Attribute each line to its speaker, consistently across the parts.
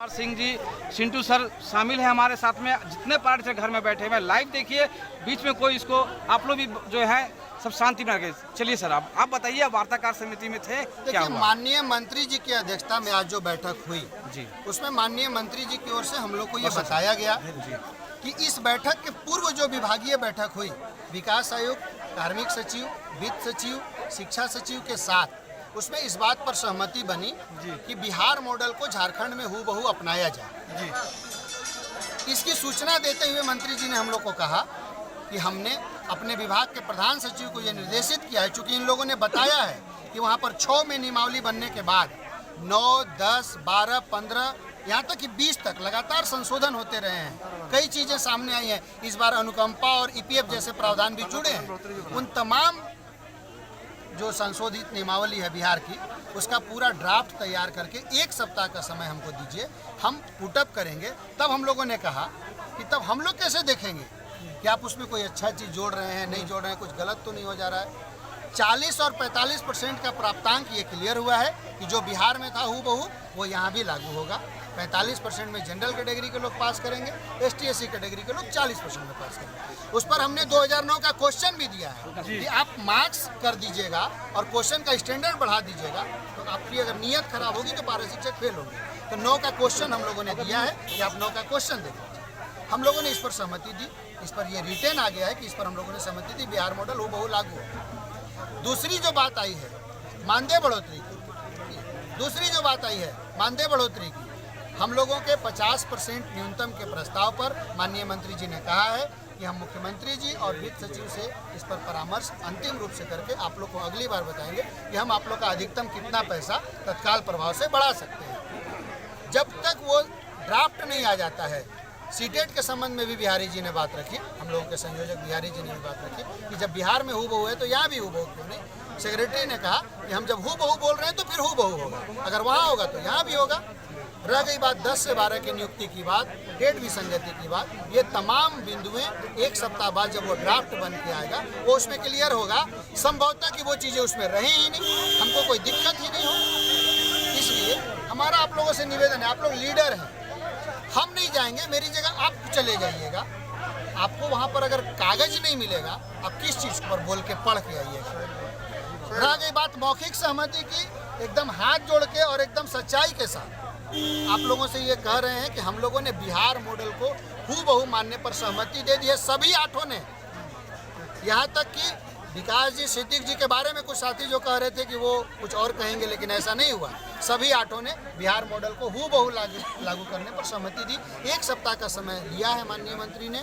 Speaker 1: Singh ji, Sintu sir शामिल है हमारे साथ में। जितने पार्टी से घर में बैठे हुए लाइव देखिए, बीच में कोई इसको आप लोग भी जो है सब शांति में रखे। चलिए सर, आप बताइए, वार्ताकार समिति में थे, क्या हुआ?
Speaker 2: माननीय मंत्री जी की अध्यक्षता में आज जो बैठक हुई
Speaker 1: जी,
Speaker 2: उसमें माननीय मंत्री जी की ओर से हम लोग को ये बताया गया कि इस बैठक के पूर्व जो विभागीय बैठक हुई, विकास आयुक्त, कार्मिक सचिव, वित्त सचिव, शिक्षा सचिव के साथ, उसमें इस बात पर सहमति बनी कि बिहार मॉडल को झारखंड में हूबहू अपनाया जाए जी। इसकी सूचना देते हुए मंत्री जी ने हम लोग को कहा कि हमने अपने विभाग के प्रधान सचिव को यह निर्देशित किया है, चूंकि इन लोगों ने बताया है कि वहां पर 6 में नियमावली बनने के बाद 9, 10, 12, 15 यहाँ तक कि 20 तक लगातार संशोधन होते रहे हैं। कई चीजें सामने आई हैं। इस बार अनुकंपा और ईपीएफ जैसे प्रावधान भी जुड़े हैं। उन तमाम जो संशोधित नियमावली है बिहार की, उसका पूरा ड्राफ्ट तैयार करके 1 सप्ताह का समय हमको दीजिए, हम पुटअप करेंगे। तब हम लोगों ने कहा कि तब हम लोग कैसे देखेंगे कि आप उसमें कोई अच्छा चीज़ जोड़ रहे हैं, नहीं जोड़ रहे हैं, कुछ गलत तो नहीं हो जा रहा है। 40 और 45% का प्राप्तांक ये क्लियर हुआ है कि जो बिहार में था हूबहू वो यहाँ भी लागू होगा। 45% में जनरल कैटेगरी के लोग पास करेंगे, ST/SC कैटेगरी के लोग 40% में पास करेंगे। उस पर हमने 2009 का क्वेश्चन भी दिया है कि आप मार्क्स कर दीजिएगा और क्वेश्चन का स्टैंडर्ड बढ़ा दीजिएगा, तो आपकी अगर नीयत खराब होगी तो पारा शिक्षक फेल होंगे। तो 9 का क्वेश्चन हम लोगों ने दिया है कि आप 9 का क्वेश्चन दे दीजिए। हम लोगों ने इस पर सहमति दी, इस पर यह रिटर्न आ गया है कि इस पर हम लोगों ने सहमति दी, बिहार मॉडल हूबहू लागू हो। दूसरी जो बात आई है मानदेय बढ़ोतरी की, दूसरी जो बात आई है मानदेय बढ़ोतरी की, हम लोगों के 50% न्यूनतम के प्रस्ताव पर माननीय मंत्री जी ने कहा है कि हम मुख्यमंत्री जी और वित्त सचिव से इस पर परामर्श अंतिम रूप से करके आप लोग को अगली बार बताएंगे कि हम आप लोग का अधिकतम कितना पैसा तत्काल प्रभाव से बढ़ा सकते हैं। जब तक वो ड्राफ्ट नहीं आ जाता है, सीटेट के संबंध में भी बिहारी जी ने बात रखी, हम लोगों के संयोजक बिहारी जी ने भी बात रखी कि जब बिहार में हूबहू है तो यहाँ भी हूबहू क्यों नहीं। सेक्रेटरी ने कहा कि हम जब हूबहू बोल रहे हैं तो फिर हूबहू होगा, अगर वहाँ होगा तो यहाँ भी होगा। रह गई बात 10 से 12 की नियुक्ति की बात, डेट विसंगति की बात, ये तमाम बिंदुएं 1 सप्ताह बाद जब वो ड्राफ्ट बन के आएगा वो उसमें क्लियर होगा। संभवतः कि वो चीज़ें उसमें रही ही नहीं, हमको कोई दिक्कत ही नहीं हो। इसलिए हमारा आप लोगों से निवेदन है, आप लोग लीडर हैं, हम नहीं जाएंगे, मेरी जगह आप चले जाइएगा। आपको वहाँ पर अगर कागज नहीं मिलेगा, आप किस चीज़ पर बोल के पढ़ के आइएगा। रह गई बात मौखिक सहमति की, एकदम हाथ जोड़ के और एकदम सच्चाई के साथ आप लोगों से ये कह रहे हैं कि हम लोगों ने बिहार मॉडल को हूबहू मानने पर सहमति दे दी है, सभी 8 ने। यहाँ तक कि विकास जी, सिद्दीक जी के बारे में कुछ साथी जो कह रहे थे कि वो कुछ और कहेंगे, लेकिन ऐसा नहीं हुआ। सभी 8 ने बिहार मॉडल को हूबहू लागू करने पर सहमति दी। 1 सप्ताह का समय लिया है माननीय मंत्री ने।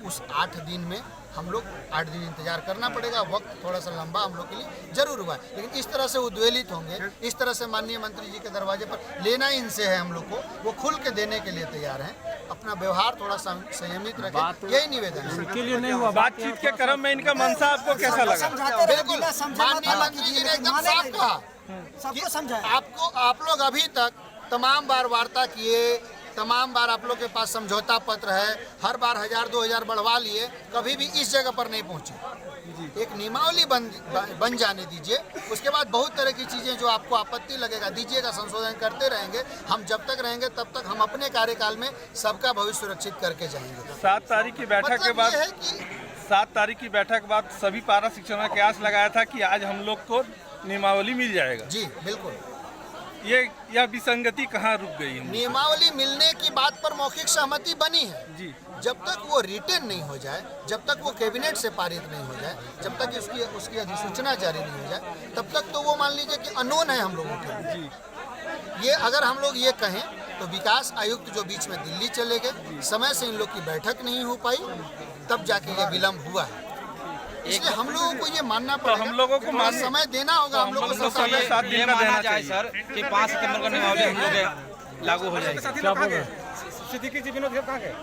Speaker 2: उस 8 दिन में हम लोग 8 दिन इंतजार करना पड़ेगा। वक्त थोड़ा सा लंबा हम लोग के लिए जरूर हुआ है, लेकिन इस तरह से उद्वेलित होंगे, इस तरह से माननीय मंत्री जी के दरवाजे पर लेना इनसे है हम लोग को, वो खुल के देने के लिए तैयार हैं। अपना व्यवहार थोड़ा संयमित रखें, यही निवेदन है।
Speaker 3: के लिए नहीं हुआ बातचीत के क्रम में इनका मनसा आपको कैसा लगा?
Speaker 2: बिल्कुल, माननीय मंत्री जी ने एकदम साफ कहा, सबको समझाया। आप लोग अभी तक तमाम बार वार्ता किए, तमाम बार आप लोग के पास समझौता पत्र है, हर बार 1000-2000 बढ़वा लिए, कभी भी इस जगह पर नहीं पहुंचे। एक नियमावली बन जाने दीजिए, उसके बाद बहुत तरह की चीज़ें जो आपको आपत्ति लगेगा दीजिएगा, संशोधन करते रहेंगे। हम जब तक रहेंगे तब तक हम अपने कार्यकाल में सबका भविष्य सुरक्षित करके जाएंगे।
Speaker 3: 7 तारीख की बैठक के बाद 7 तारीख की बैठक के बाद सभी पारा शिक्षकों ने कयास लगाया था कि आज हम लोग को नियमावली मिल जाएगा।
Speaker 2: जी बिल्कुल।
Speaker 3: यह विसंगति कहाँ रुक गई?
Speaker 2: नियमावली मिलने की बात पर मौखिक सहमति बनी है
Speaker 3: जी।
Speaker 2: जब तक वो रिटर्न नहीं हो जाए, जब तक वो कैबिनेट से पारित नहीं हो जाए, जब तक उसकी अधिसूचना जारी नहीं हो जाए, तब तक तो वो मान लीजिए कि अननोन है हम लोगों के लिए। ये अगर हम लोग ये कहें तो विकास आयुक्त जो बीच में दिल्ली चले गए, समय से इन लोग की बैठक नहीं हो पाई, तब जाके ये विलम्ब हुआ है। इसलिए हम लोगों को ये मानना पड़ेगा,
Speaker 3: तो हम लोगों को
Speaker 2: समय देना होगा। हम लोगों को
Speaker 1: 7 दिन का देना चाहिए सर कि 5 सितंबर को नियमावली हम लोग लागू हो जाएगी।
Speaker 3: क्या बोल रहे हैं? सिद्दीकी जी, विनोद कहाँ गए?